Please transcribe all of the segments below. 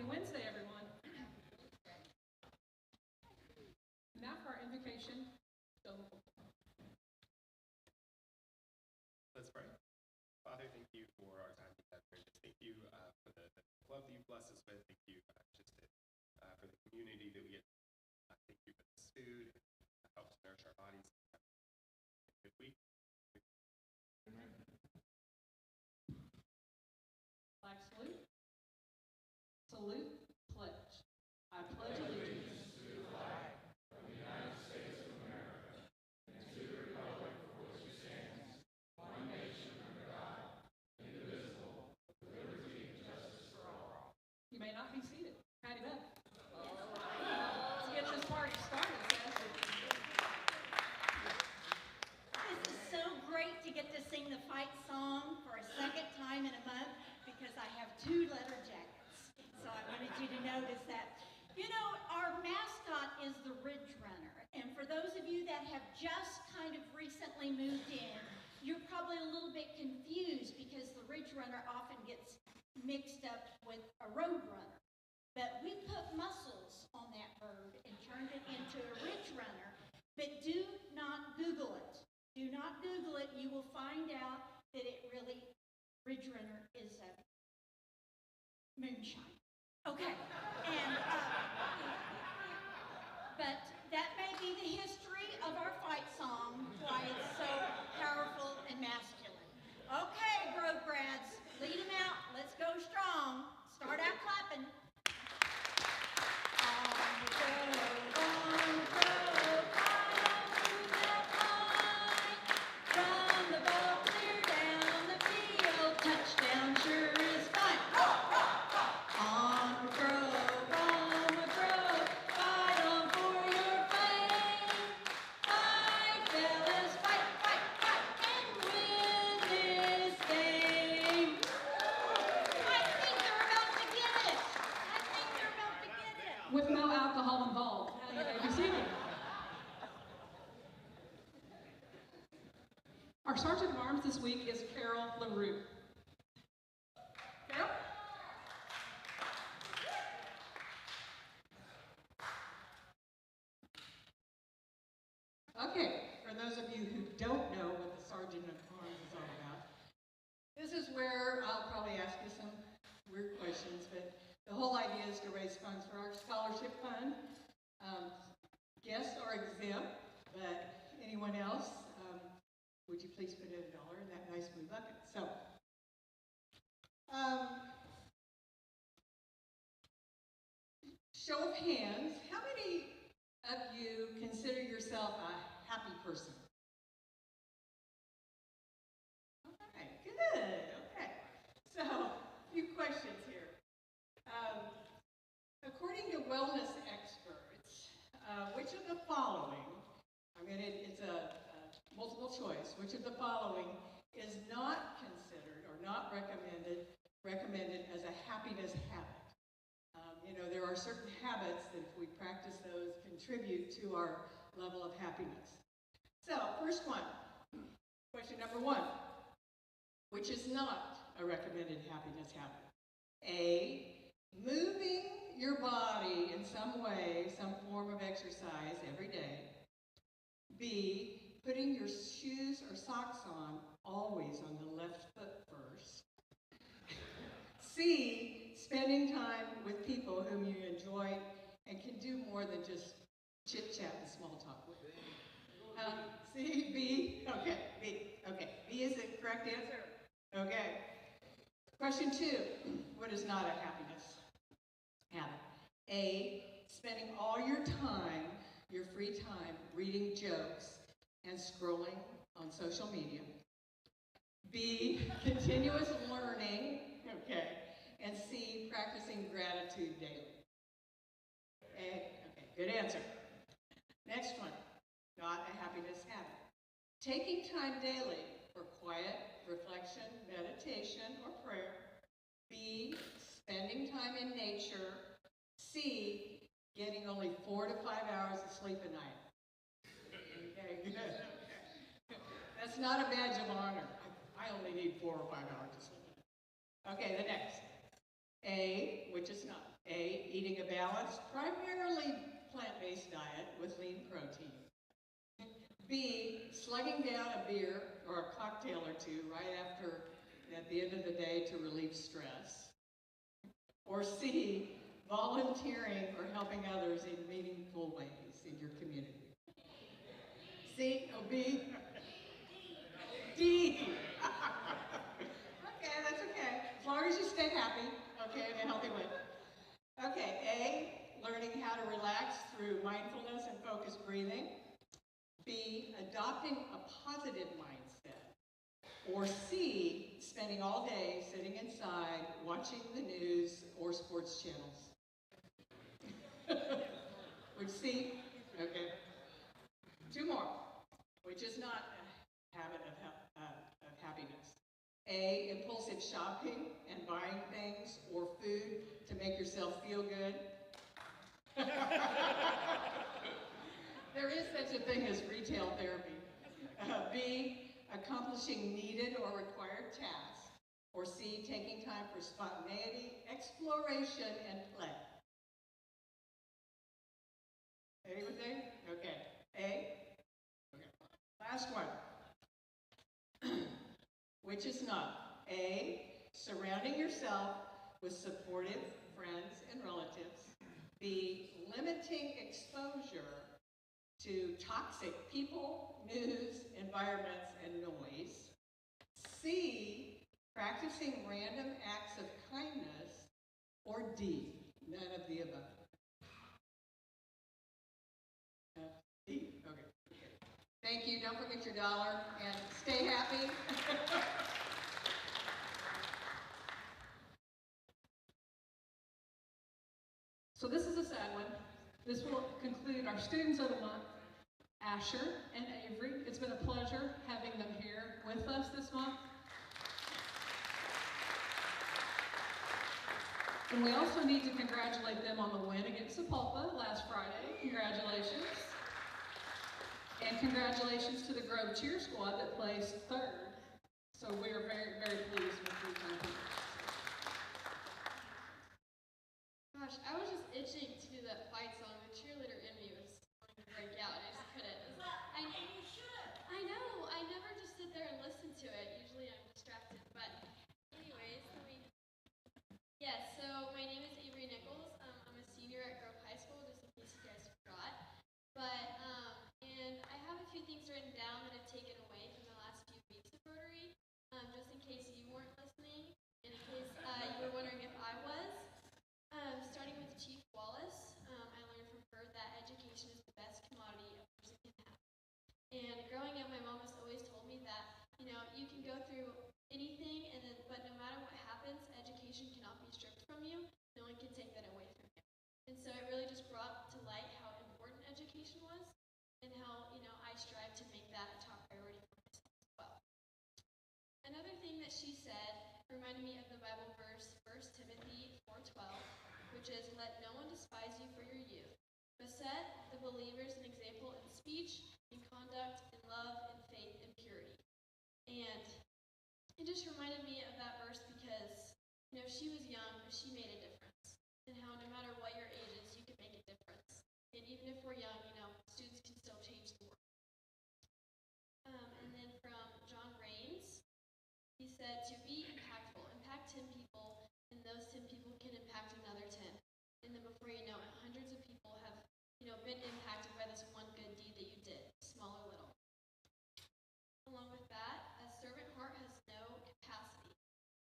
Wednesday, everyone. Now for our invocation. Let's pray. Father, thank you for our time together. Thank you for the love that you bless us with. Thank you for the community that we get. Thank you for this food. It helps nourish our bodies. Good week. Amen. Flag salute. Salute. Pledge. I pledge allegiance to the flag of the United States of America and to the republic for which it stands, one nation under God, indivisible, with liberty and justice for all. You may not be seated. Patty Beth. Let's get this party started, Jess. This is so great to get to sing the fight song for a second time in a month because I have 2 leather jackets. So I wanted you to notice that. You know, our mascot is the Ridge Runner. And for those of you that have just kind of recently moved in, you're probably a little bit confused because the Ridge Runner often gets mixed up with a road runner. But we put muscles on that bird and turned it into a Ridge Runner. But do not Google it. Do not Google it. You will find out that it really, Ridge Runner is a moonshine. Okay. And, but that may be the history of our fight song, why it's so powerful and masculine. Okay, Grove grads, lead them out. Let's go strong. Start out clapping. On the Grove, on the Grove, through the line. From the ball clear down the field, touchdown sure is fine. On the Grove, fight on for your fame. Fight, fellas, fight, fight, fight, and win this game. I think they're about to get it. With no alcohol involved. You may be seated. Our Sergeant of Arms this week is Carol LaRue. Carol? Okay, for those of you who don't know what the Sergeant of Arms is all about, this is where I'll probably ask you some weird questions, but the whole idea is to raise funds for our scholarship fund. Guests are exempt, but anyone else, would you please put in $1 in that nice blue bucket? So, show of hands, how many of you consider yourself a happy person? Okay, good, okay. So, a few questions here. According to wellness experts, which of the following, it's a multiple choice, which of the following is not considered or not recommended as a happiness habit? There are certain habits that if we practice those contribute to our level of happiness. So, first one, question number 1, which is not a recommended happiness habit? A, moving your body in some way, some form of exercise every day. B, putting your shoes or socks on always on the left foot first. C, spending time with people whom you enjoy and can do more than just chit-chat and small talk with. C, B, okay, B. Okay, B is the correct answer? Okay. Question 2, what is not a happiness habit? A, spending all your time, your free time, reading jokes and scrolling on social media. B, continuous learning, okay. And C, practicing gratitude daily. Okay, good answer. Next one, not a happiness habit. Taking time daily for quiet reflection, meditation, or prayer. B, spending time in nature. C, getting only 4 to 5 hours of sleep a night. Okay, good. That's not a badge of honor. I only need 4 or 5 hours of sleep. Okay, the next. A, which is not. A, eating a balanced, primarily plant-based diet with lean protein. B, slugging down a beer or a cocktail or two right at the end of the day to relieve stress. Or C, volunteering or helping others in meaningful ways in your community. C, oh, B? D. Okay, that's okay. As long as you stay happy, okay, in a healthy way. Okay, A, learning how to relax through mindfulness and focused breathing. B, adopting a positive mindset. Or C, spending all day sitting inside watching the news or sports channels. Which C? Okay. Two more, which is not a habit of happiness. A, impulsive shopping and buying things or food to make yourself feel good. There is such a thing as retail therapy. B, accomplishing needed or required tasks. Or C, taking time for spontaneity, exploration, and play. Anything? Okay. A? Okay. Last one. Which is not. A, surrounding yourself with supportive friends and relatives. B, limiting exposure to toxic people, news, environments, and noise. C, practicing random acts of kindness. Or D, none of the above. D, okay. Thank you. Don't forget your dollar and stay happy. So this is a sad one. This will conclude our Students of the Month, Asher and Avery. It's been a pleasure having them here with us this month. And we also need to congratulate them on the win against Sepulpa last Friday. Congratulations. And congratulations to the Grove Cheer Squad that placed third. So we are very, very pleased with these people. Gosh, I was just itching to do that fight song. The cheerleader in me was wanting to break out. I just couldn't. I know. I never just sit there and listen to it. Usually I'm distracted. But anyways, so my name is Avery Nichols. I'm a senior at Grove High School, just in case you guys forgot. But, and I have a few things written down that I've taken away from the last few weeks of Rotary, just in case you weren't listening, and in case you were wondering if I was. Starting with Chief Wallace, I learned from her that education is the best commodity a person can have. And growing up, my mom has always told me that, you know, you can go through anything, but no matter what happens, education cannot be stripped from you. No one can take that away from you. And so it really just brought to light how important education was, and how, you know, I strive to make that a top priority for myself as well. Another thing that she said reminded me of the Bible verse, 1 Timothy 4:12, which is, let no one despise you for your youth, but set the believers an example in speech, in conduct, in love, in faith, and purity. And it just reminded me of that verse because, you know, she was young, but she made a difference. And how no matter what your age is, you can make a difference. And even if we're young, you know, students can still change the world. And then from John Raines, he said, to be impactful, impact 10 people, and those 10 people can impact another 10. And then before you know it, hundreds of people have, you know, been impacted by this one good deed that you did, small or little. Along with that, a servant heart has no capacity,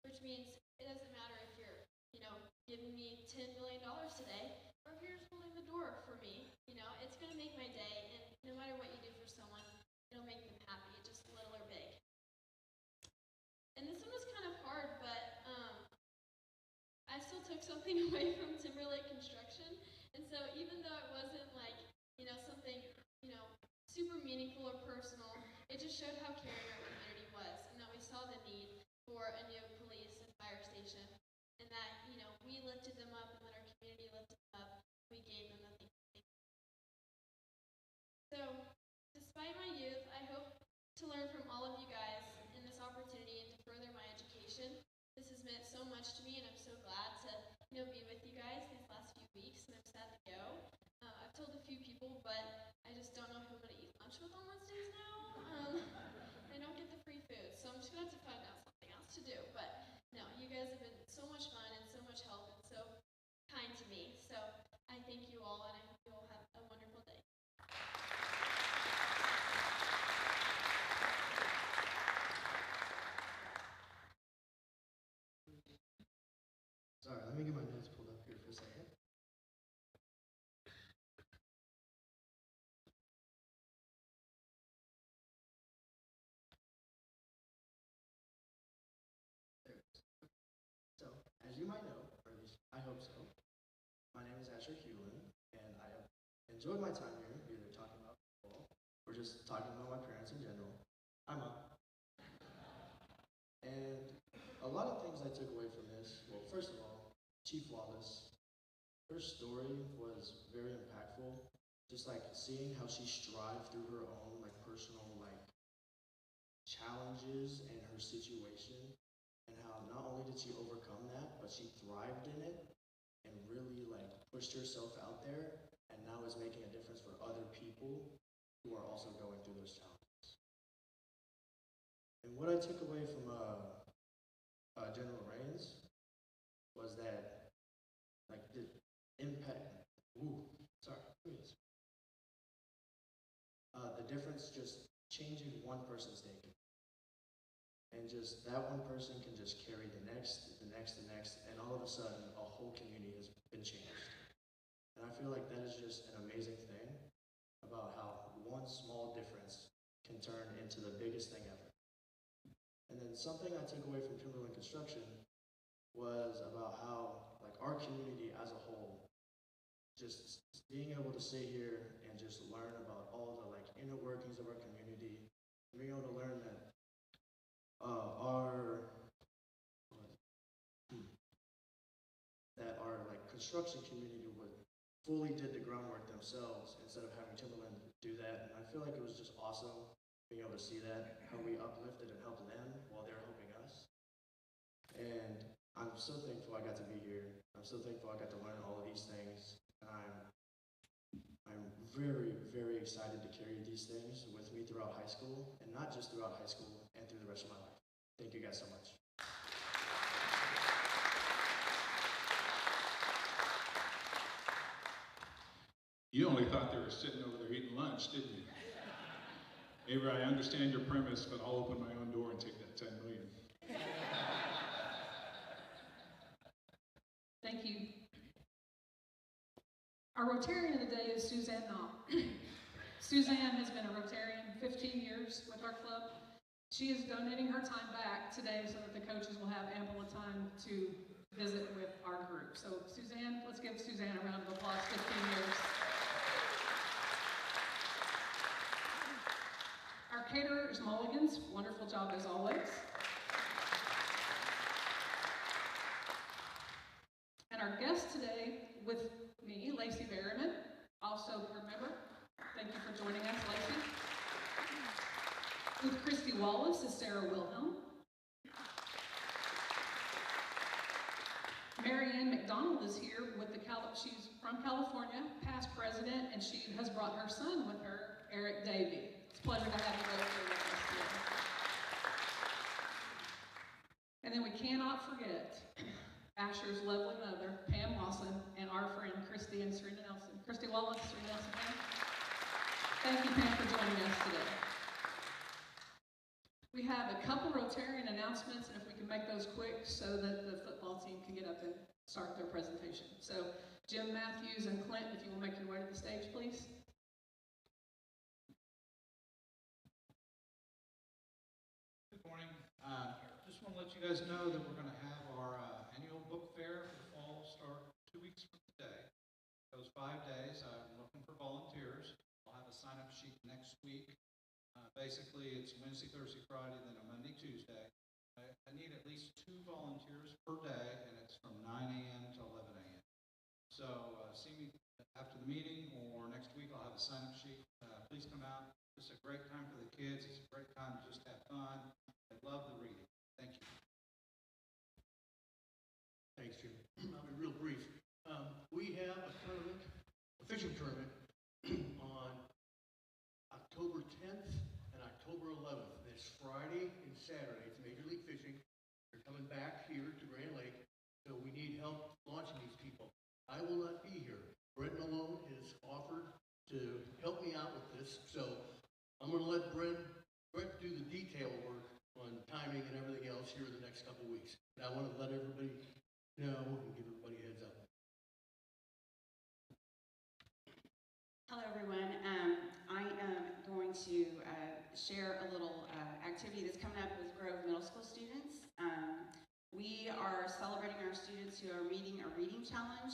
which means it doesn't matter if you're, you know, giving me $10 million today, or if you're just holding the door for me. You know, it's going to make my day, and no matter what you do for someone, it'll make them happy, just little or big. And this one was kind of hard, but I still took something away from Timberlake Construction. And so even though it wasn't like, you know, something, you know, super meaningful or personal, it just showed how caring our community was, and that we saw the need for a new police and fire station, and that, you know, we lifted them up, and that our community lifted them up. We gave them the things they needed. So, despite my youth, I hope to learn from all of you guys in this opportunity and to further my education. This has meant so much to me, and I'm so glad to, you know, be with you guys these last few with on Wednesdays now. I don't get the free food, so I'm just gonna have to find out something else to do. But no, you guys have been so much fun and so much help and so kind to me. So I thank you all, and I hope you all have a wonderful day. Sorry, let me get my notes pulled up here for a second. There it is. So, as you might know, or at least I hope so, my name is Asher Hewlin, and I have enjoyed my time here, either talking about football or just talking about my parents in general. I'm up. And a lot of things I took away from this, well, first of all, Chief Wallace, her story was very impactful. Just like seeing how she strived through her own like personal like challenges and her situation, and how not only did she overcome that, but she thrived in it and really like pushed herself out there, and now is making a difference for other people who are also going through those challenges. And what I took away from General Reigns was that like the impact. The difference just changing one person's day, and just that one person can just carry the next, and all of a sudden, a whole community has been changed. And I feel like that is just an amazing thing about how one small difference can turn into the biggest thing ever. And then something I took away from Timberland Construction was about how, like, our community as a whole, just being able to sit here and just learn about all the, like, inner workings of our community, being able to learn that our like construction community would fully did the groundwork themselves instead of having Timberland do that. And I feel like it was just awesome being able to see that, how we uplifted and helped them while they're helping us. And I'm so thankful I got to be here. I'm so thankful I got to learn all of these things. And I'm very, very excited to carry these things with me throughout high school, and not just throughout high school, and through the rest of my life. Thank you guys so much. You only thought they were sitting over there eating lunch, didn't you? Avery, I understand your premise, but I'll open my own door and take that $10 million. Thank you. Our Rotarian of the day is Suzanne Knott. Suzanne has been a Rotarian 15 years with our club. She is donating her time back today so that the coaches will have ample time to visit with our group. So Suzanne, let's give Suzanne a round of applause, 15 years. Our caterer is Mulligan's, wonderful job as always. And our guest today with me, Lacey Berriman, also board member. Thank you for joining us, Lacey. With Christy Wallace is Sarah Wilhelm. Marianne McDonald is here with she's from California, past president, and she has brought her son with her, Eric Davey. It's a pleasure to have you both here with us today. And then we cannot forget Asher's lovely mother, Pam Lawson, and our friend Christy and Serena Nelson. Christy Wallace, Serena Nelson, Pam. Thank you, Pam, for joining us today. We have a couple Rotarian announcements, and if we can make those quick so that the football team can get up and start their presentation. So, Jim Matthews and Clint, if you will make your way to the stage, please. Good morning. Just want to let you guys know that we're going to have our annual book fair for the fall start 2 weeks from today. Those 5 days, I'm looking for volunteers. I'll have a sign-up sheet next week. Basically, it's Wednesday, Thursday, Friday, then a Monday, Tuesday. I need at least 2 volunteers per day, and it's from 9 a.m. to 11 a.m. So see me after the meeting or next week. I'll have a sign-up sheet. Please come out. It's a great time for the kids. It's a great time to just have fun. I love the reading. Thank you. Thanks, Jim. I'll be real brief. We have a tournament, a fishing tournament, on October 10th. Saturday. It's Major League Fishing. They're coming back here to Grand Lake, so we need help launching these people. I will not be here. Brent Malone has offered to help me out with this, so I'm going to let Brent do the detail work on timing and everything else here in the next couple weeks. And I want to let everybody know and give everybody a heads up. Hello, everyone. I am going to share a little activity that's coming up with Grove Middle School students. We are celebrating our students who are meeting a reading challenge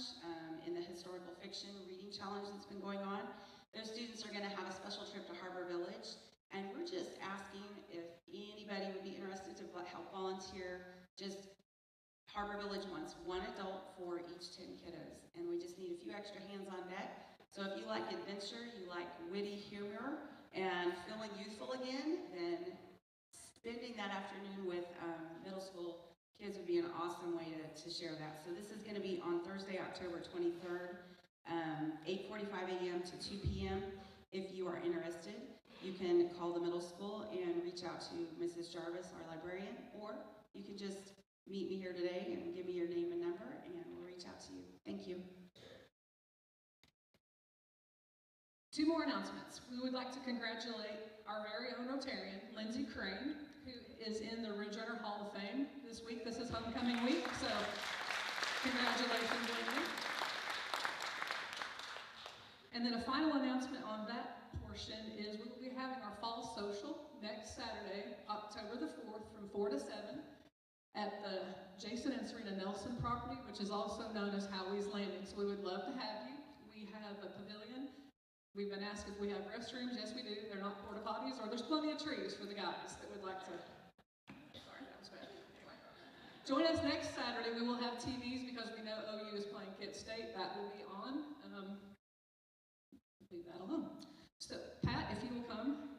in the historical fiction reading challenge that's been going on. Those students are going to have a special trip to Harbor Village, and we're just asking if anybody would be interested to help volunteer. Just Harbor Village wants one adult for each 10 kiddos, and we just need a few extra hands on deck. So if you like adventure, you like witty humor, and feeling youthful again, then spending that afternoon with middle school kids would be an awesome way to share that. So this is going to be on Thursday, October 23rd, 8:45 a.m. to 2 p.m. If you are interested, you can call the middle school and reach out to Mrs. Jarvis, our librarian, or you can just meet me here today and give me your name and number, and we'll reach out to you. Thank you. Two more announcements. We would like to congratulate our very own Rotarian, Lindsay Crane, who is in the Ridge Runner Hall of Fame this week. This is homecoming week, so congratulations, Lindsay. And then a final announcement on that portion is we will be having our fall social next Saturday, October the 4th, from 4 to 7 at the Jason and Serena Nelson property, which is also known as Howie's Landing. So we would love to have you. We have a pavilion. We've been asked if we have restrooms. Yes, we do. They're not porta potties, or there's plenty of trees for the guys that would like to. Sorry, that was bad. Anyway. Join us next Saturday. We will have TVs because we know OU is playing Kent State. That will be on. Leave that alone. So, Pat, if you will come,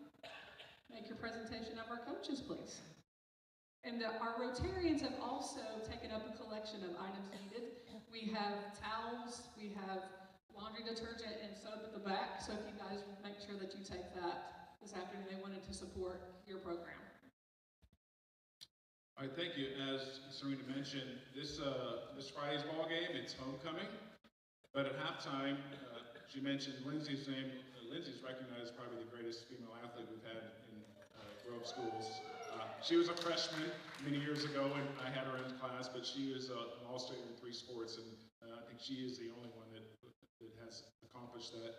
make your presentation of our coaches, please. And our Rotarians have also taken up a collection of items needed. We have towels, we have laundry detergent and soap at the back, so if you guys will make sure that you take that this afternoon, they wanted to support your program. All right, thank you. As Serena mentioned, this Friday's ball game, it's homecoming, but at halftime, she mentioned Lindsay's name. Lindsay's recognized as probably the greatest female athlete we've had in Grove schools. She was a freshman many years ago, and I had her in class, but she is an all-state in 3 sports, and I think she is the only one that has accomplished that.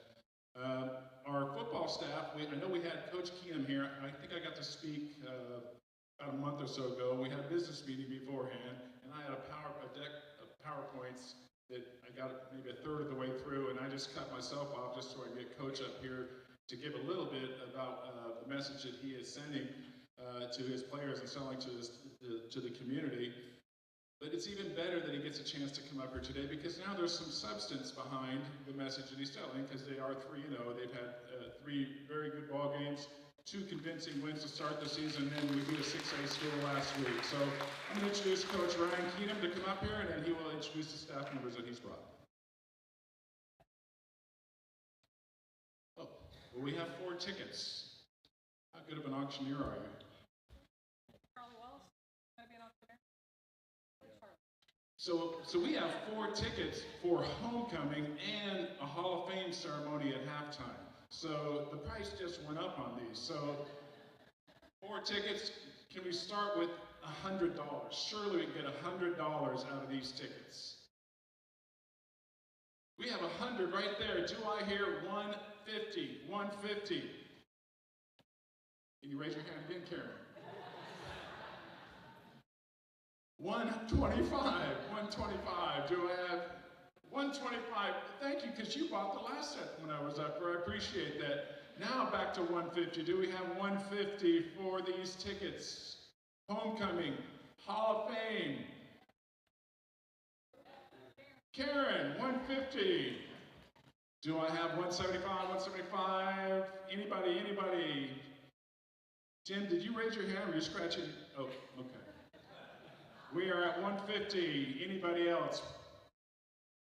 Our football staff, I know we had Coach Keenom here. I think I got to speak about a month or so ago. We had a business meeting beforehand, and I had a deck of PowerPoints that I got maybe a third of the way through, and I just cut myself off just so I can get Coach up here to give a little bit about the message that he is sending to his players and selling to the community. But it's even better that he gets a chance to come up here today because now there's some substance behind the message that he's telling because they are 3-0. They've had 3 very good ball games, 2 convincing wins to start the season, and then we beat a 6A school last week. So I'm going to introduce Coach Ryan Keenom to come up here, and then he will introduce the staff members that he's brought. Oh, well, we have 4 tickets. How good of an auctioneer are you? So we have 4 tickets for homecoming and a Hall of Fame ceremony at halftime. So the price just went up on these. So 4 tickets, can we start with $100? Surely we can get $100 out of these tickets. We have 100 right there. Do I hear 150? 150. Can you raise your hand again, Karen? 125, 125. Do I have 125? Thank you, because you bought the last set when I was up there. I appreciate that. Now back to 150. Do we have 150 for these tickets? Homecoming, Hall of Fame. Karen, 150. Do I have 175, 175? Anybody? Tim, did you raise your hand or are you scratching? Oh, okay. We are at 150. Anybody else?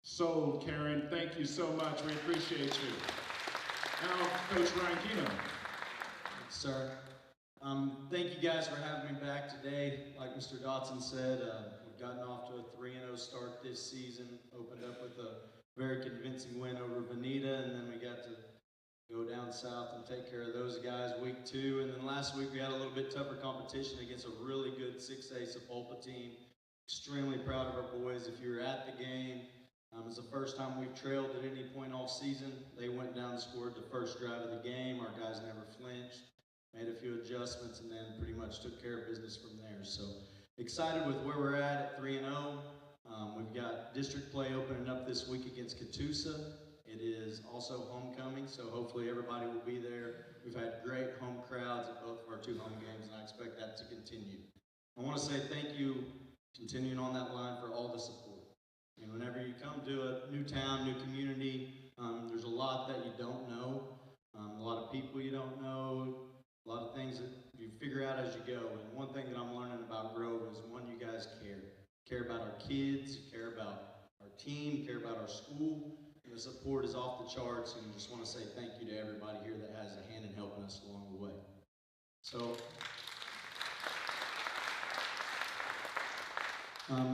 Sold, Karen. Thank you so much. We appreciate you. Now, Coach Ryan Keenom. Sir, Thank you guys for having me back today. Like Mr. Dotson said, we've gotten off to a 3-0 start this season, opened up with a very convincing win over Veneta, and then we got to go down south and take care of those guys week 2. And then last week we had a little bit tougher competition against a really good 6A Sepulpa team. Extremely proud of our boys. If you were at the game, it's the first time we've trailed at any point all season. They went down and scored the first drive of the game. Our guys never flinched, made a few adjustments, and then pretty much took care of business from there. So excited with where we're at 3-0. We've got district play opening up this week against Catoosa. It is also homecoming, so hopefully everybody will be there. We've had great home crowds at both of our 2 home games, and I expect that to continue. I want to say thank you, continuing on that line, for all the support. And whenever you come to a new town, new community, there's a lot that you don't know, a lot of people you don't know, a lot of things that you figure out as you go. And one thing that I'm learning about Grove is, one, you guys care. Care about our kids, care about our team, care about our school, and the support is off the charts, and I just want to say thank you to everybody here that has a hand in helping us along the way. So,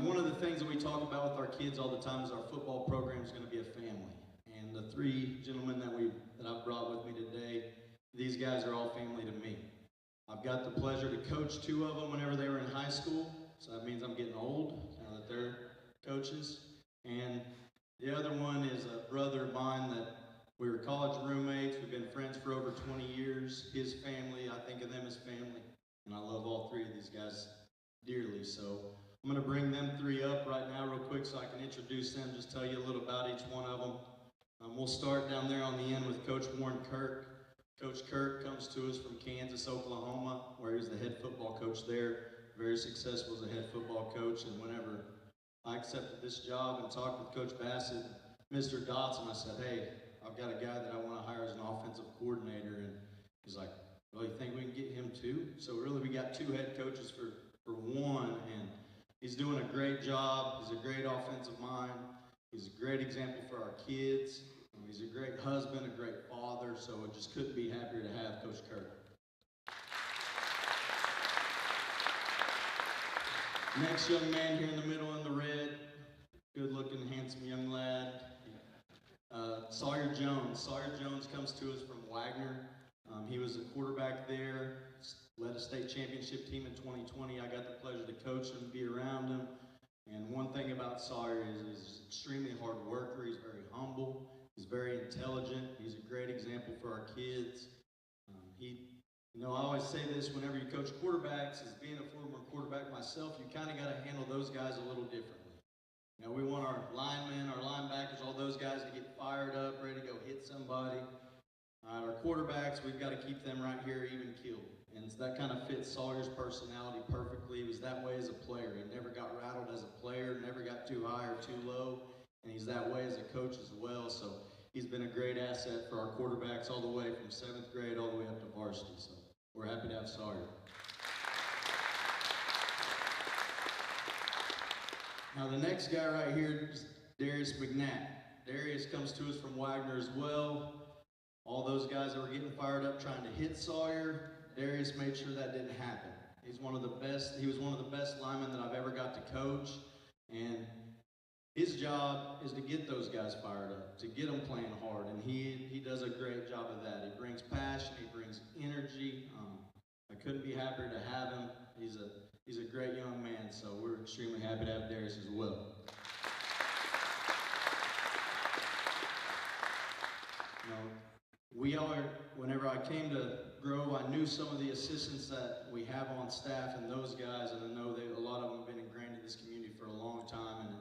one of the things that we talk about with our kids all the time is our football program is going to be a family. And the 3 gentlemen that I've brought with me today, these guys are all family to me. I've got the pleasure to coach 2 of them whenever they were in high school, so that means I'm getting old now that they're coaches. And the other one is a brother of mine that we were college roommates. We've been friends for over 20 years. His family, I think of them as family, and I love all 3 of these guys dearly. So I'm going to bring them 3 up right now real quick so I can introduce them, just tell you a little about each one of them. We'll start down there on the end with Coach Warren Kirk. Coach Kirk comes to us from Kansas, Oklahoma, where he's the head football coach there. Very successful as a head football coach. And whenever I accepted this job and talked with Coach Bassett, Mr. Dotson, I said, hey, I've got a guy that I want to hire as an offensive coordinator. And he's like, well, you think we can get him too? So really we got 2 head coaches for 1, and he's doing a great job. He's a great offensive mind. He's a great example for our kids. He's a great husband, a great father, so I just couldn't be happier to have Coach Kirk. Next young man here in the middle in the red, good-looking, handsome young lad, Sawyer Jones. Sawyer Jones comes to us from Wagner. He was a quarterback there, led a state championship team in 2020. I got the pleasure to coach him, be around him. And one thing about Sawyer is he's an extremely hard worker. He's very humble. He's very intelligent. He's a great example for our kids. I always say this whenever you coach quarterbacks, as being a former quarterback myself, you kind of got to handle those guys a little differently. We want our linemen, our linebackers, all those guys to get fired up, ready to go hit somebody. Our quarterbacks, we've got to keep them right here even keeled. And that kind of fits Sawyer's personality perfectly. He was that way as a player. He never got rattled as a player, never got too high or too low. And he's that way as a coach as well. So he's been a great asset for our quarterbacks all the way from 7th grade all the way up to varsity. So we're happy to have Sawyer. Now the next guy right here is Darius McNatt. Darius comes to us from Wagner as well. All those guys that were getting fired up trying to hit Sawyer, Darius made sure that didn't happen. He was one of the best linemen that I've ever got to coach, and his job is to get those guys fired up, to get them playing hard, and he does a great job of that. He brings passion, he brings energy. I couldn't be happier to have him. He's a great young man, so we're extremely happy to have Darius as well. Whenever I came to Grove, I knew some of the assistants that we have on staff and those guys, and I know a lot of them have been ingrained in this community for a long time, and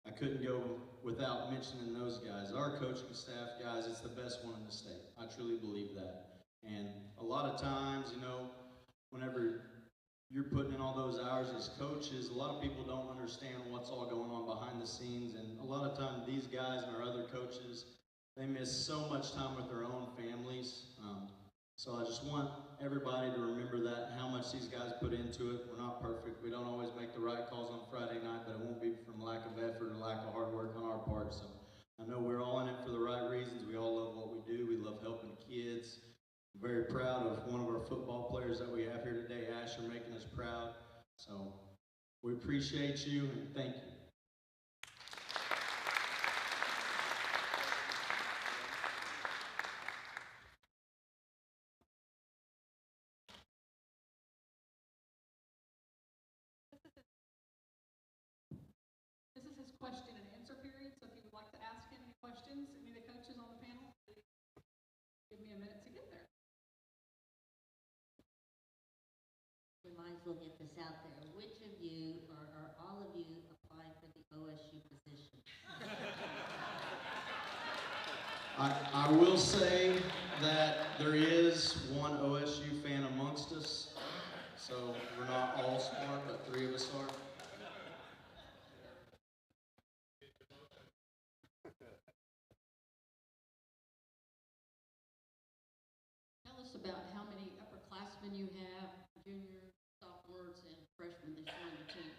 I couldn't go without mentioning those guys. Our coaching staff, guys, it's the best one in the state. I truly believe that. And a lot of times, whenever you're putting in all those hours as coaches, a lot of people don't understand what's all going on behind the scenes, and a lot of times these guys and our other coaches, they miss so much time with their own families. So I just want everybody to remember that, how much these guys put into it. We're not perfect. We don't always make the right calls on Friday night, but it won't be from lack of effort or lack of hard work on our part. So I know we're all in it for the right reasons. We all love what we do. We love helping kids. I'm very proud of one of our football players that we have here appreciate you, and thank you. This is his question and answer period, so if you would like to ask him any questions, any of the coaches on the panel, please give me a minute to get there. We might as well get this out there. Which of you, or are all of you, applying for the OSU position? I will say that there is one OSU fan amongst us, so we're not all smart, but 3 of us are. Tell us about how many upperclassmen you have, juniors, sophomores, and freshmen this year on the team.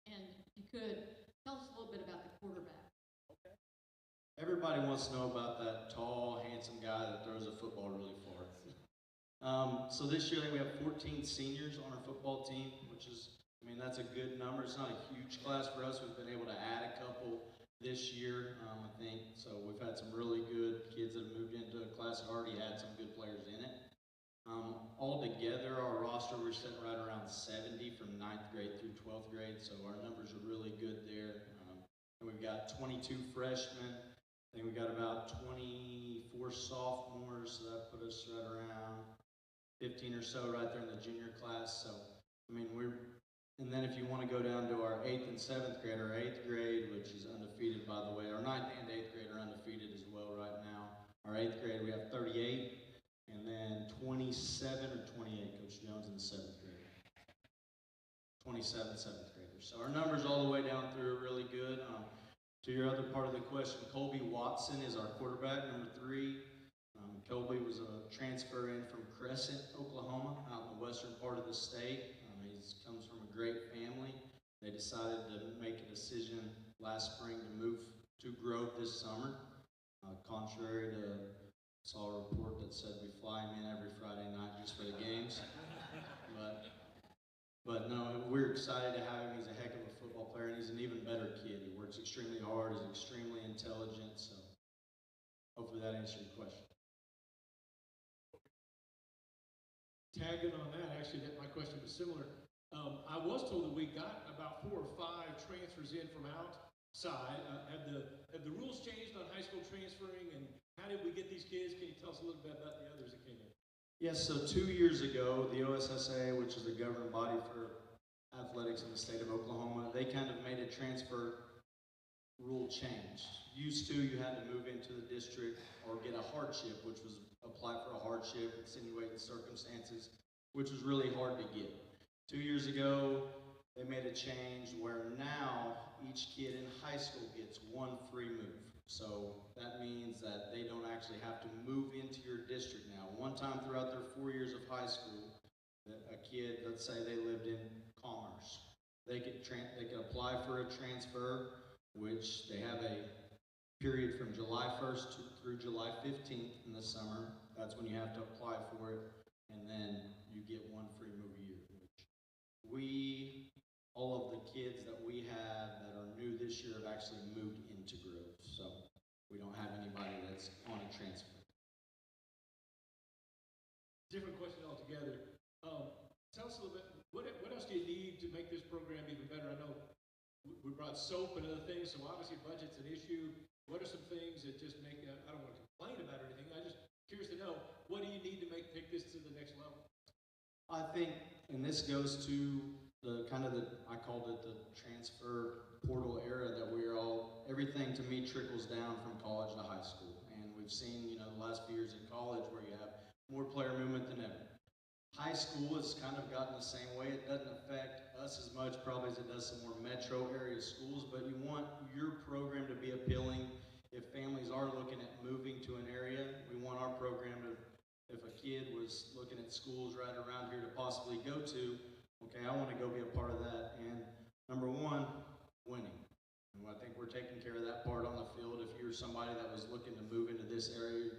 And if you could, tell us a little bit about the quarterback. Everybody wants to know about that tall, handsome guy that throws a football really far. So this year we have 14 seniors on our football team, which is, I mean, that's a good number. It's not a huge class for us. We've been able to add a couple this year, I think. So we've had some really good kids that have moved into a class that already had some good players in it. Altogether, our roster, we're sitting right around 70 from 9th grade through 12th grade. So our numbers are really good there. And we've got 22 freshmen. I think we got about 24 sophomores, so that put us right around 15 or so right there in the junior class. So, I mean, and then if you want to go down to our 8th and 7th grade, our 8th grade, which is undefeated, by the way, our 9th and 8th grade are undefeated as well right now. Our 8th grade, we have 38, and then 27 or 28, Coach Jones, in the 7th grade. 27 7th graders. So our numbers all the way down through are really good. To your other part of the question, Colby Watson is our quarterback, number 3. Colby was a transfer in from Crescent, Oklahoma, out in the western part of the state. He comes from a great family. They decided to make a decision last spring to move to Grove this summer. Contrary to, saw a report that said we fly him in every Friday night just for the games. But no, we're excited to have him. He's a heck of a football player, and he's an even better kid. He works extremely hard, he's extremely intelligent, so hopefully that answered your question. Tagging on that, actually, that my question was similar. I was told that we got about 4 or 5 transfers in from outside. Have the rules changed on high school transferring, and how did we get these kids? Can you tell us a little bit about the others that came in? Yes, so 2 years ago, the OSSA, which is the governing body for athletics in the state of Oklahoma, they kind of made a transfer rule change. Used to, you had to move into the district or get a hardship, which was apply for a hardship, extenuating circumstances, which was really hard to get. 2 years ago, they made a change where now each kid in high school gets 1 free move. So that means that they don't actually have to move into your district now. One time throughout their 4 years of high school, a kid, let's say they lived in Commerce, they could apply for a transfer, which they have a period from July 1st through July 15th in the summer. That's when you have to apply for it, and then you get 1 free move a year. Which all of the kids that we have that are new this year have actually moved into Grove, so we don't have anybody that's on a transfer. Different question altogether. Tell us a little bit, what else do you need to make this program even better? I know we brought soap and other things, so obviously budget's an issue. What are some things that just make, I don't want to complain about or anything, I'm just curious to know, what do you need to take this to the next level? I think, and this goes to I called it the transfer portal era, that everything to me trickles down from college to high school. And we've seen, the last few years in college where you have more player movement than ever. High school has kind of gotten the same way. It doesn't affect us as much probably as it does some more metro area schools, but you want your program to be appealing. If families are looking at moving to an area, we want our program to, if a kid was looking at schools right around here to possibly go to, okay, I want to go be a part of that. And number 1, winning. And I think we're taking care of that part on the field. If you're somebody that was looking to move into this area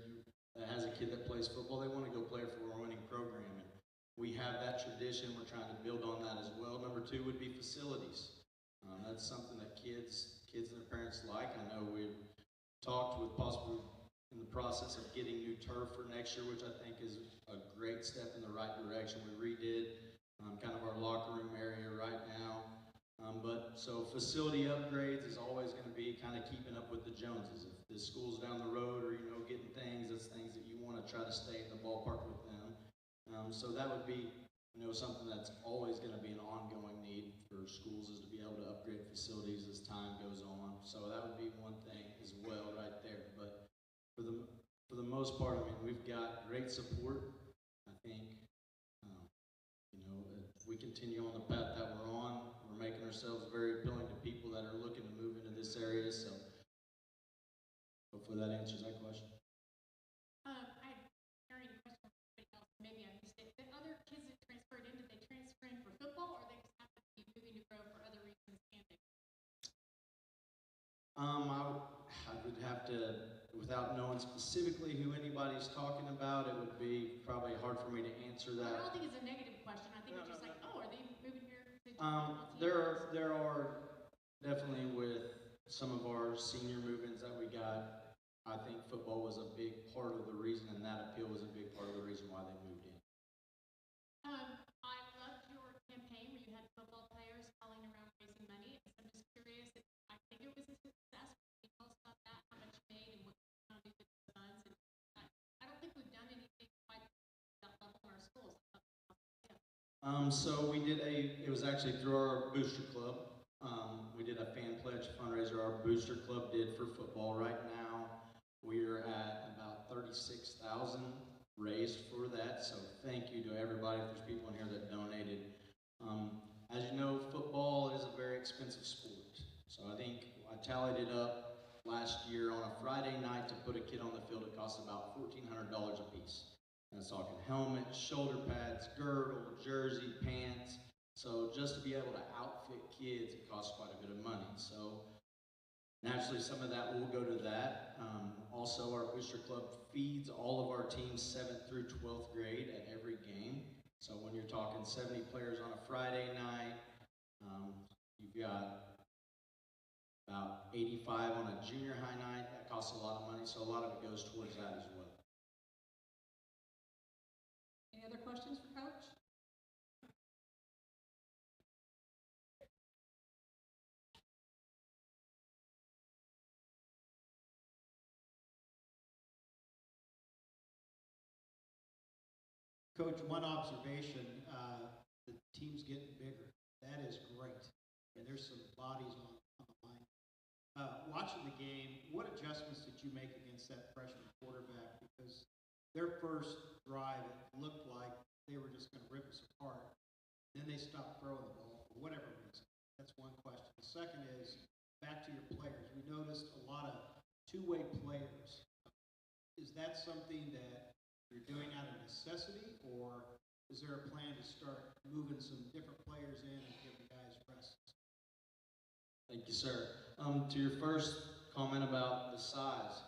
that has a kid that plays football, they want to go play for a winning program. And we have that tradition. We're trying to build on that as well. Number 2 would be facilities. That's something that kids and their parents like. I know we've talked with possibly in the process of getting new turf for next year, which I think is a great step in the right direction. We redid kind of our locker room area right now. So facility upgrades is always going to be kind of keeping up with the Joneses. If the school's down the road or, getting things, it's things that you want to try to stay in the ballpark with them. So that would be, something that's always going to be an ongoing need for schools, is to be able to upgrade facilities as time goes on. So that would be one thing as well right there. But for the most part, we've got great support. I think, if we continue on the path that we're on, we're making ourselves very appealing to people that are looking to move into this area. So hopefully that answers that question. I carried a question for somebody else. Maybe I missed it. The other kids that transferred in, did they transfer in for football, or they just happen to be moving to Grove for other reasons? I would have to, without knowing specifically who anybody's talking about, it would be probably hard for me to answer that. I don't think it's a negative question. I think it's just like, oh, are they moving here? There are definitely, with some of our senior movements that we got, I think football was a big part of the reason, and that appeal was a big part of the reason why they moved in. I loved your campaign where you had football players calling around raising money. I'm just curious, I think it was a success. Can you tell us about that, how much you made and what you found to do with the funds? And I don't think we've done anything quite that level in our schools. So we did it was actually through our booster club. We did a fan pledge fundraiser our booster club did for football. Right now, we're at about 36,000 raised for that. So thank you to everybody. If there's people in here that donated. As you know, football is a very expensive sport. So I think I tallied it up last year on a Friday night to put a kid on the field. It costs about $1,400 a piece. That's talking helmet, shoulder pads, girdle, jersey, pants. So just to be able to outfit kids, it costs quite a bit of money. So naturally, some of that will go to that. Also, our booster club feeds all of our teams 7th through 12th grade at every game. So when you're talking 70 players on a Friday night, you've got about 85 on a junior high night. That costs a lot of money. So a lot of it goes towards that as well. Any other questions for Coach? Coach, one observation, the team's getting bigger. That is great. And there's some bodies on the line. Watching the game, what adjustments did you make against that freshman quarterback? Because their first drive, it looked like they were just going to rip us apart. Then they stopped throwing the ball for whatever reason. That's one question. The second is, back to your players. We noticed a lot of two-way players. Is that something that you're doing out of necessity, or is there a plan to start moving some different players in and giving guys rest? Thank you, sir. To your first comment about the size,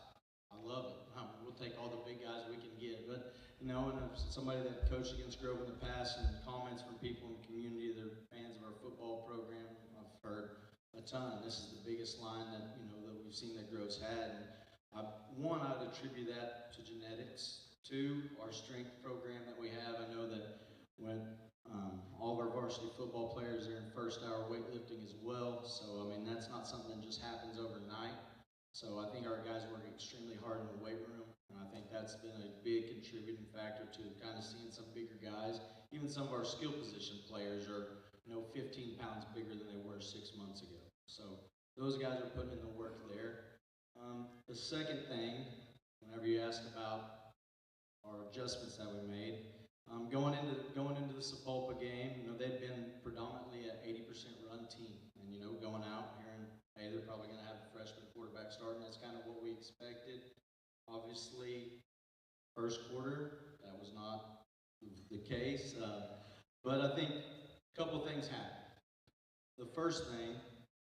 I love it. We'll take all the big guys we can get, but and as somebody that coached against Grove in the past, and comments from people in the community, they're fans of our football program, I've heard a ton. This is the biggest line that that we've seen that Grove's had. And I'd attribute that to genetics. 2, our strength program that we have. I know that when all of our varsity football players are in first hour weightlifting as well. So, that's not something that just happens overnight. So I think our guys work extremely hard in the weight room. And I think that's been a big contributing factor to kind of seeing some bigger guys. Even some of our skill position players are, 15 pounds bigger than they were 6 months ago. So those guys are putting in the work there. The second thing, whenever you ask about our adjustments that we made, going into the Sepulpa game, they've been predominantly an 80% run team, and going out here and hey, they're probably going to have a freshman quarterback starting. That's kind of what we expected. Obviously, first quarter that was not the case, but I think a couple things happened. The first thing,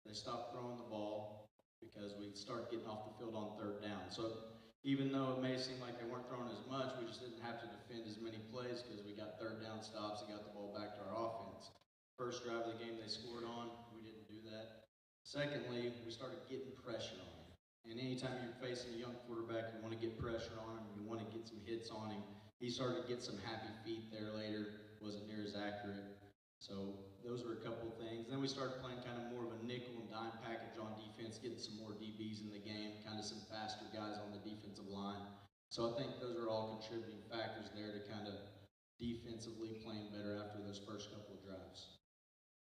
they stopped throwing the ball because we started getting off the field on 3rd down. So even though it may seem like they weren't throwing as much, we just didn't have to defend as many plays because we got 3rd down stops and got the ball back to our offense. First drive of the game they scored on, we didn't do that. Secondly, we started getting pressure on him. And anytime you're facing a young quarterback, you want to get pressure on him, you want to get some hits on him. He started to get some happy feet there later, wasn't near as accurate. So those were a couple things. Then we started playing kind of more of a nickel and dime package on defense, getting some more DBs in the game, kind of some faster guys on the defensive line. So I think those are all contributing factors there to kind of defensively playing better after those first couple of drives.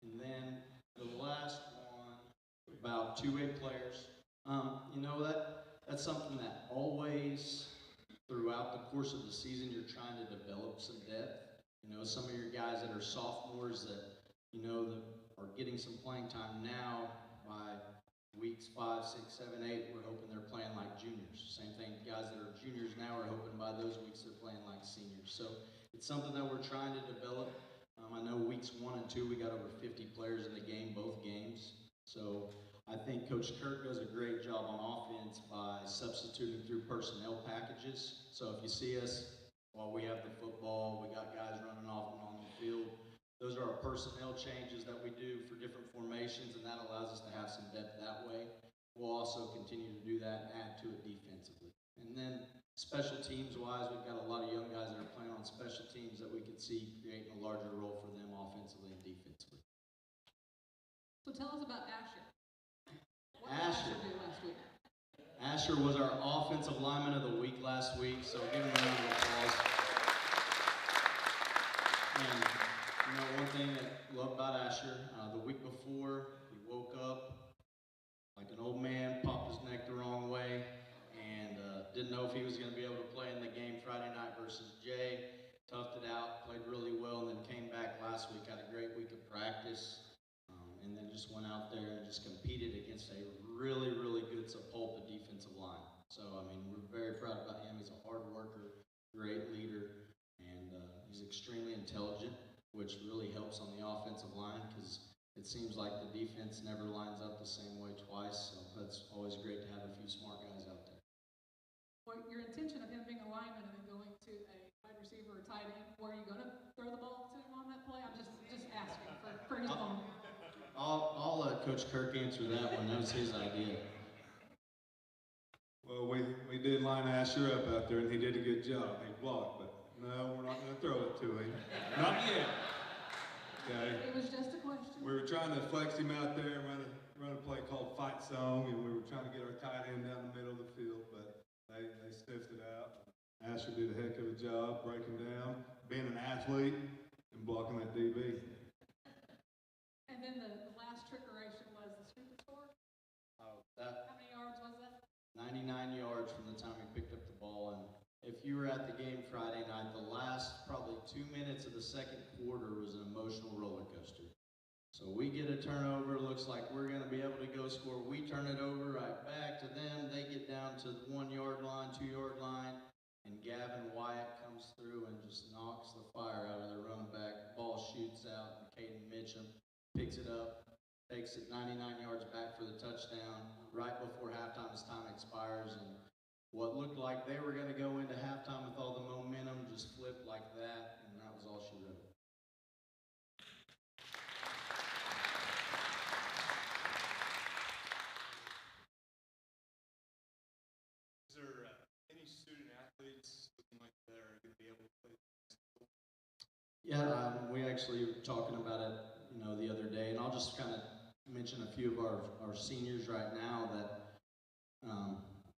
And then the last one, about two-way players. You know, that's something that always, throughout the course of the season, you're trying to develop some depth. You know, some of your guys that are sophomores that, you know, that are getting some playing time now, by weeks 5, 6, 7, 8, we're hoping they're playing like juniors. Same thing, guys that are juniors now are hoping by those weeks they're playing like seniors. So it's something that we're trying to develop. I know weeks 1 and 2, we got over 50 players in the game, both games. So I think Coach Kirk does a great job on offense by substituting through personnel packages. So if you see us, while we have the football, we got guys running off and on the field. Those are our personnel changes that we do for different formations, and that allows us to have some depth that way. We'll also continue to do that and add to it defensively. And then special teams-wise, we've got a lot of young guys that are playing on special teams that we could see creating a larger role for them offensively and defensively. So tell us about Asher. What Asher. did Asher do last week? Asher was our offensive lineman of the week last week, so give him a round of applause. And, you know, one thing that I love about Asher, the week before, he woke up like an old man, popped his neck the wrong way, and didn't know if he was going to be able to play in the game Friday night versus Jay. Toughed it out, played really well, and then came back last week, had a great week of practice. And then just went out there and just competed against a really, really good Sepulpa defensive line. So, I mean, we're very proud about him. He's a hard worker, great leader, and he's extremely intelligent, which really helps on the offensive line because it seems like the defense never lines up the same way twice. So that's always great to have a few smart guys out there. Well, your intention of him being a lineman and then going to a wide receiver or tight end, were you going to throw the ball to him on that play? I'm just asking for his own. I'll let Coach Kirk answer that one. That was his idea. Well, we did line Asher up out there, and he did a good job. He blocked, but no, we're not going to throw it to him. Not yet. Okay. It was just a question. We were trying to flex him out there and run a play called Fight Song, and we were trying to get our tight end down the middle of the field, but they sniffed it out. Asher did a heck of a job breaking down, being an athlete, and blocking that DB. And then the last trickeration was the stupid score? How many yards was that? 99 yards from the time he picked up the ball. And if you were at the game Friday night, the last probably 2 minutes of the second quarter was an emotional roller coaster. So we get a turnover, looks like we're going to be able to go score. We turn it over right back to them. They get down to the 1 yard line, 2 yard line, and Gavin Wyatt comes through and just knocks the fire out of their run back. Ball shoots out, and Caden Mitchum picks it up, takes it 99 yards back for the touchdown right before halftime as time expires. And what looked like they were going to go into halftime with all the momentum just flipped like that, and that was all she wrote. Is there any student athletes looking like that are going to be able to play? Yeah, we actually were talking about it, you know, the other day, and I'll just kind of mention a few of our seniors right now that,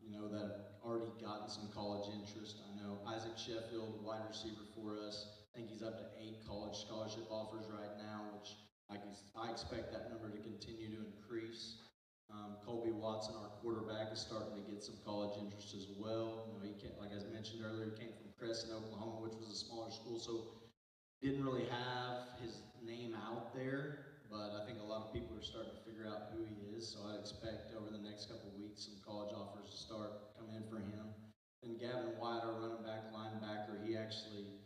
you know, that have already gotten some college interest. I know Isaac Sheffield, wide receiver for us. I think he's up to 8 college scholarship offers right now, which I expect that number to continue to increase. Colby Watson, our quarterback, is starting to get some college interest as well. You know, like I mentioned earlier, he came from Crescent, Oklahoma, which was a smaller school, so didn't really have his name out there, but I think a lot of people are starting to figure out who he is, so I expect over the next couple of weeks some college offers to start coming in for him. And Gavin White, our running back linebacker, he actually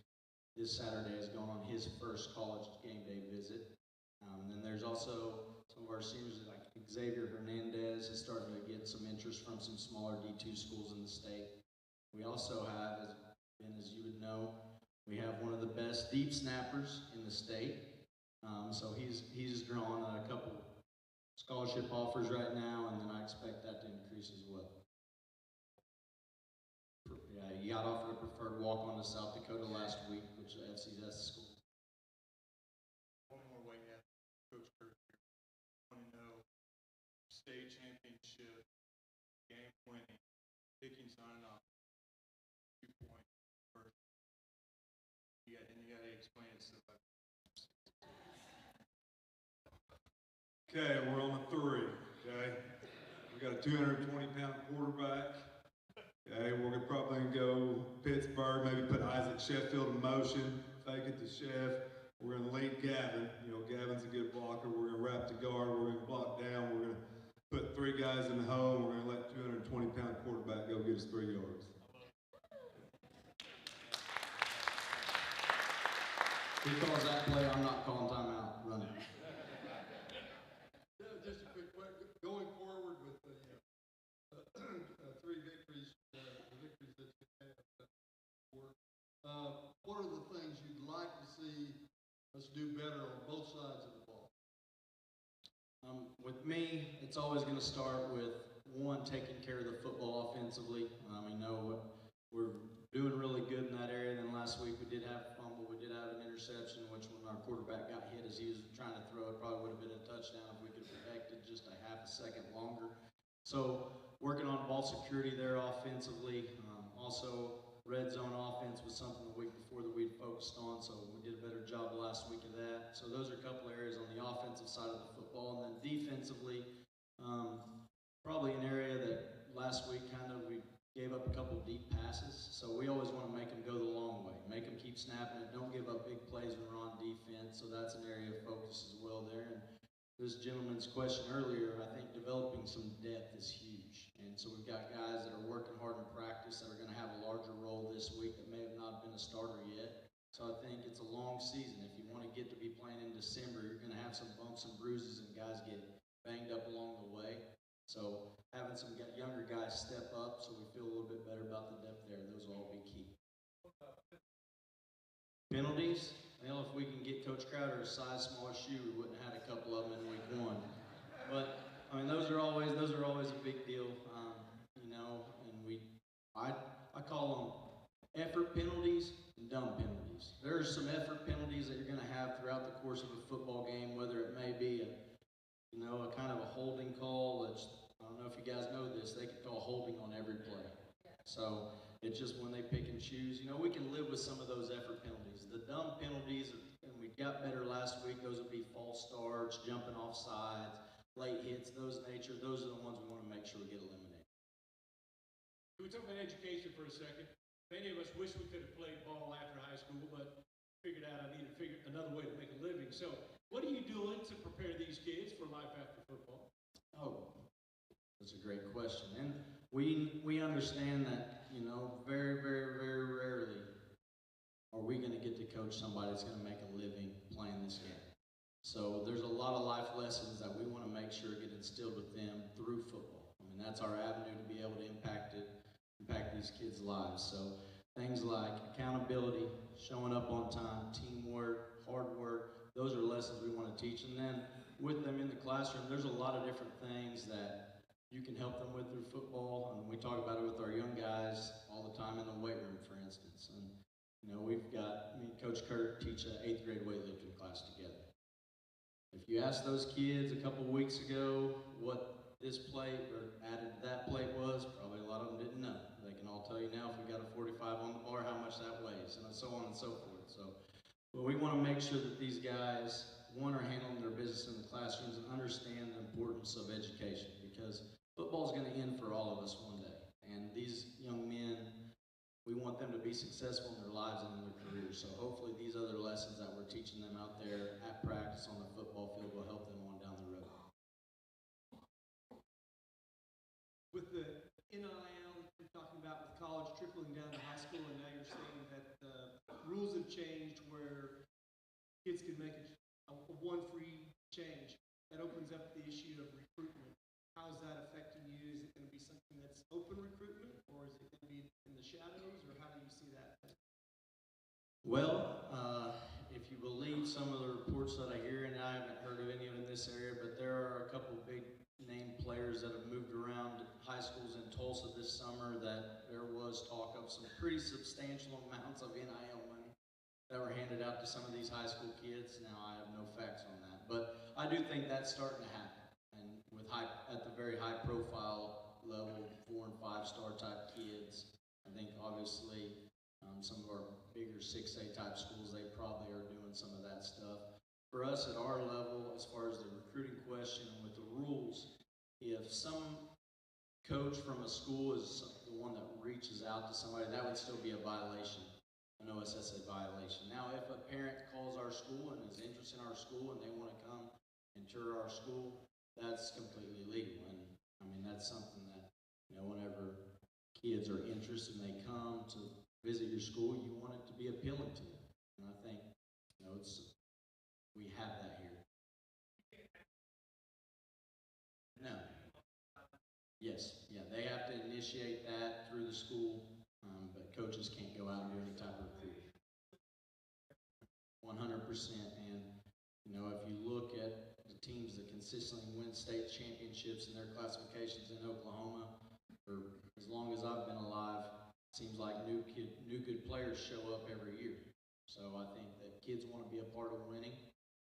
this Saturday is going on his first college game day visit. And then there's also some of our seniors like Xavier Hernandez is starting to get some interest from some smaller D2 schools in the state. We also have, as you would know, we have one of the best deep snappers in the state. So he's drawn a couple scholarship offers right now, and then I expect that to increase as well. Yeah, he got offered a preferred walk-on to South Dakota last week, which is the FCS school. One more way to ask Coach Kirk here. I want to know state championship, game winning, Dickens on and off, 2-point first. You got to explain it stuff like that. Okay, we're on the 3, okay? We got a 220-pound quarterback. Okay, we're probably going to go Pittsburgh, maybe put Isaac Sheffield in motion, fake it to Chef. We're going to lead Gavin. You know, Gavin's a good blocker. We're going to wrap the guard. We're going to block down. We're going to put 3 guys in the hole. We're going to let 220-pound quarterback go get us 3 yards. He calls that play, I'm not calling timeout, run it. Just a quick question. Going forward with the 3 victories, the victories that you have, what are the things you'd like to see us do better on both sides of the ball? With me, it's always going to start with, one, taking care of the football offensively. We know we're doing really good in that area. Then last week we did have a fumble. We did have an interception, which when our quarterback got hit as he was trying to throw, it probably would have been a touchdown if we could have protected just a half a second longer. So working on ball security there offensively. Also, red zone offense was something the week before that we'd focused on, so we did a better job last week of that. So those are a couple areas on the offensive side of the football. And then defensively, probably an area that last week we gave up a couple deep passes. So we always want to make them go the long way, make them keep snapping it, don't give up big plays when we're on defense. So that's an area of focus as well there. And this gentleman's question earlier, I think developing some depth is huge. And so we've got guys that are working hard in practice that are going to have a larger role this week that may have not been a starter yet. So I think it's a long season. If you want to get to be playing in December, you're going to have some bumps and bruises and guys get banged up along the way. So having some younger guys step up so we feel a little bit better about the depth there, those will all be key. Penalties, well, if we can get Coach Crowder a size smaller shoe, we wouldn't have had a couple of them in week 1. But I mean, those are always a big deal, and I call them effort penalties and dumb penalties. There are some effort penalties that you're going to have throughout the course of a football game, whether it may be a kind of a holding call. I don't know if you guys know this, they can call holding on every play. So it's just when they pick and choose. We can live with some of those effort penalties. The dumb penalties, and we got better last week, those would be false starts, jumping off sides, late hits, those nature. Those are the ones we want to make sure we get eliminated. Can we talk about education for a second? Many of us wish we could have played ball after high school, but figured out I needed to figure another way to make a living. So what are you doing to prepare these kids for life after football? Oh, that's a great question. And we understand that, very, very, very rarely are we going to get to coach somebody that's going to make a living playing this game. So there's a lot of life lessons that we want to make sure get instilled with them through football. I mean, that's our avenue to be able to impact these kids' lives. So things like accountability, showing up on time, teamwork, hard work, those are lessons we want to teach. And then with them in the classroom, there's a lot of different things that you can help them with through football. And we talk about it with our young guys all the time in the weight room, for instance. And, we've got, me and Coach Kurt teach an 8th grade weightlifting class together. If you asked those kids a couple weeks ago what this plate or added to that plate was, probably a lot of them didn't know. They can all tell you now if we got a 45 on the bar, how much that weighs, and so on and so forth. So, but we want to make sure that these guys, one, are handling their business in the classrooms and understand the importance of education, because football is going to end for all of us one day. And these young men, we want them to be successful in their lives and in their careers. So hopefully these other lessons that we're teaching them out there at practice on the football field will help them on down the road. With the NIL you're talking about with college trickling down to high school, and now you're saying that rules have changed where kids can make a one free change. That opens up the issue of recruitment. How is that affecting you? Is it going to be something that's open recruitment, or is it going to be in the shadows, or how do you see that? Well, if you believe some of the reports that I hear, and I haven't heard of any of them in this area, but there are a couple big name players that have moved around high schools in Tulsa this summer that there was talk of some pretty substantial amounts of NIL money that were handed out to some of these high school kids. Now, I have no facts on that, but I do think that's starting to happen. And with at the very high profile level, 4 and 5 star type kids, I think obviously some of our bigger 6A type schools, they probably are doing some of that stuff. For us at our level, as far as the recruiting question with the rules, if some coach from a school is the one that reaches out to somebody, that would still be a violation, an OSSA violation. Now, if a parent calls our school and is interested in our school and they want to come and tour our school, that's completely legal. And I mean, that's something that, whenever kids are interested and they come to visit your school, you want it to be appealing to them. And I think, we have that here. No. Yes, yeah, they have to initiate that through the school, but coaches can't go out and do any type of recruiting. 100%. And, if you look at the teams that consistently win state championships in their classifications in Oklahoma, for as long as I've been alive, it seems like new good players show up every year. So I think that kids want to be a part of winning,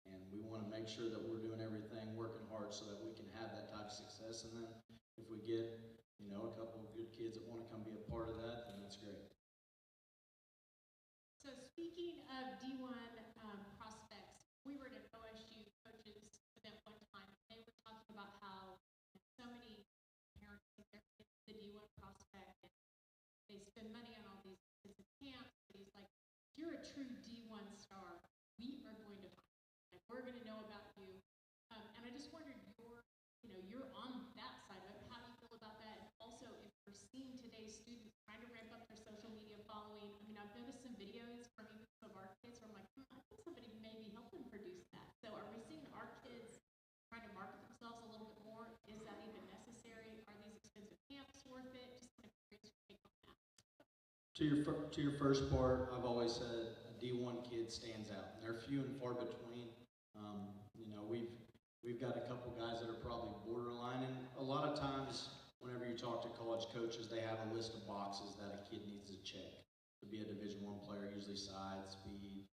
and we want to make sure that we're doing everything, working hard so that we can have that type of success. And then if we get, a couple of good kids that want to come be a part of that, then that's great. So speaking of D1 prospects, we were at an OSU coaches event one time, and they were talking about how so many parents think their kids the D1 prospect, and they spend money on all these expensive camps. But he's like, if you're a true D1 star, we are going to find you. Like, we're going to know about you. And I just wondered, you're on that side of it. How do you feel about that? And also, if we're seeing today's students trying to ramp up their social media following, I mean, I've noticed some videos from even some of our kids where I'm like, I think somebody maybe help them produce that. So are we seeing our kids trying to market themselves a little bit more? Is that even necessary? Are these expensive camps worth it? Just kind of curious your take on that. To your first part, I've always said a D1 kid stands out. They're few and far between. We've got a couple guys that are probably borderline, and a lot of times whenever you talk to college coaches, they have a list of boxes that a kid needs to check to be a Division I player, usually size, speed,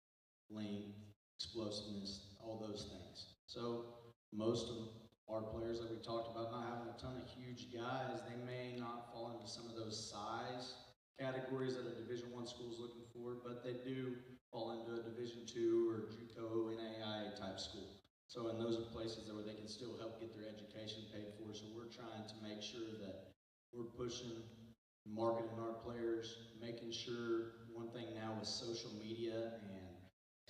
length, explosiveness, all those things. So most of our players that we talked about not having a ton of huge guys, they may not fall into some of those size categories that a Division I school is looking for, but they do fall into a Division II or JUCO, NAIA type school. So, and those are places where they can still help get their education paid for. So we're trying to make sure that we're pushing, marketing our players, making sure one thing now with social media and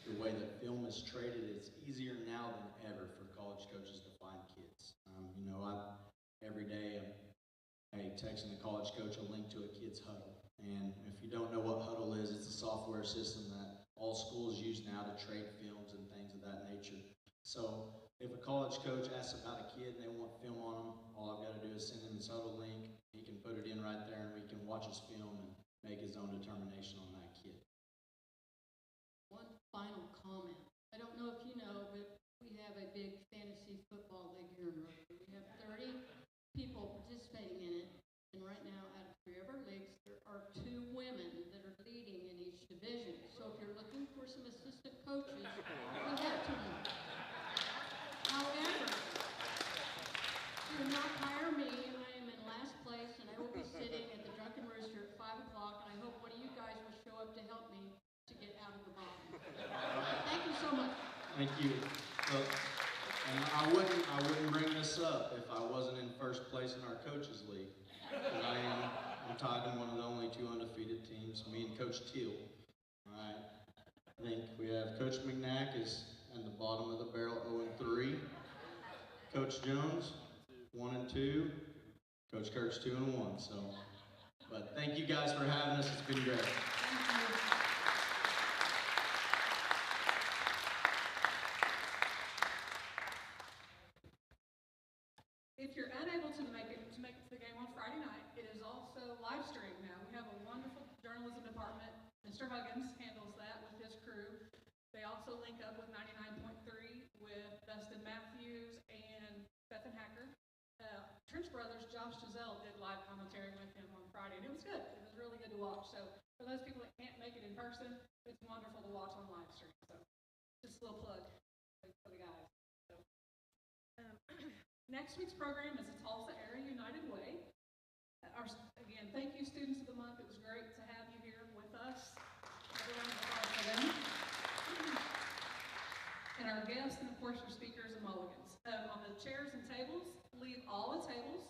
the way that film is traded, it's easier now than ever for college coaches to find kids. Every day I texting a college coach a link to a kid's huddle. And if you don't know what huddle is, it's a software system that all schools use now to trade films and things of that nature. So if a college coach asks about a kid and they want film on them, all I've got to do is send him his huddle link. He can put it in right there and we can watch his film and make his own determination on that kid. One final comment. I don't know if you know, but we have a big fantasy football league here in Rotary. We have 30 people participating in it. And right now, out of 3 of our leagues, there are 2 women that are leading in each division. So if you're looking for some assistant coaches, we have 2 women. However, do not hire me. I am in last place, and I will be sitting at the Drunken Rooster at 5 o'clock, and I hope one of you guys will show up to help me to get out of the bottom. Thank you so much. Thank you. And I wouldn't bring this up if I wasn't in first place in our coaches league. I'm tied in one of the only 2 undefeated teams, me and Coach Teal. All right. I think we have Coach McNack is in the bottom of the barrel, 0-3. Coach Jones, 1-2. Coach Kirk's 2-1. So, but thank you guys for having us. It's been great. If you're unable to make it to the game on Friday night, it is also live streamed now. We have a wonderful journalism department. Mr. Huggins handles that with his crew. They also also link up with 99.3 with Dustin Matthews and Bethan Hacker. Trench Brothers, Josh Giselle did live commentary with him on Friday, and it was good. It was really good to watch. So for those people that can't make it in person, it's wonderful to watch on live stream. So just a little plug for the guys. So, next week's program is the Tulsa Area United Way. Again, thank you, Students of the Month. It was great to have you here with us. Everyone applause for them. And our guests, and of course, your speakers and mulligans. On the chairs and tables, leave all the tables,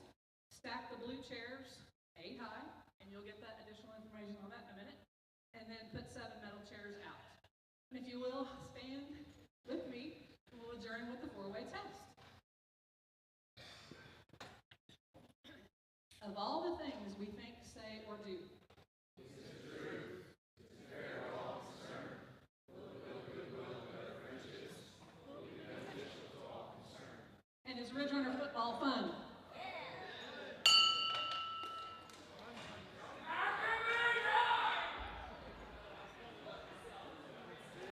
stack the blue chairs 8 high, and you'll get that additional information on that in a minute, and then put 7 metal chairs out. And if you will, stand with me, and we'll adjourn with the 4-way test. Of all the things we think, say, or do, and is Ridge Runner football fun?